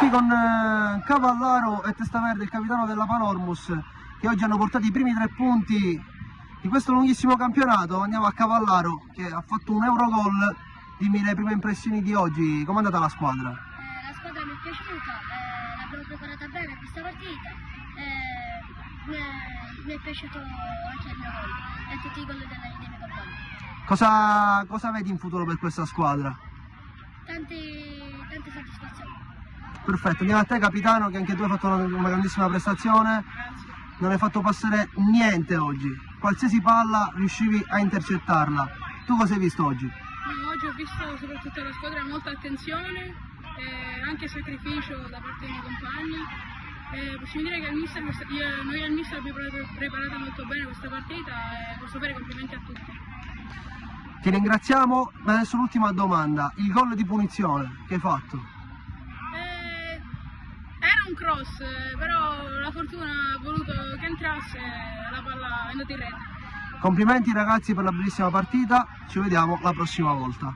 qui con Cavallaro e Testaverde, il capitano della Panormus, che oggi hanno portato i primi 3 punti di questo lunghissimo campionato. Andiamo a Cavallaro, che ha fatto un Eurogol. Dimmi le prime impressioni di oggi, com'è andata la squadra? La squadra mi è piaciuta, l'abbiamo preparata bene questa partita, mi è piaciuto anche il mio gol e tutti i gol dei miei compagni. Cosa vedi in futuro per questa squadra? Tante soddisfazioni. Perfetto, andiamo a te capitano, che anche tu hai fatto una grandissima prestazione. Non hai fatto passare niente oggi, qualsiasi palla riuscivi a intercettarla. Tu cosa hai visto oggi? No, oggi ho visto soprattutto la squadra molta attenzione e anche sacrificio da parte dei miei compagni. Possiamo dire che noi al mister abbiamo preparato molto bene questa partita e posso fare complimenti a tutti. Ti ringraziamo, ma adesso l'ultima domanda, il gol di punizione che hai fatto? Era un cross, però la fortuna ha voluto che entrasse e la palla è andata in rete. Complimenti ragazzi per la bellissima partita, ci vediamo la prossima volta.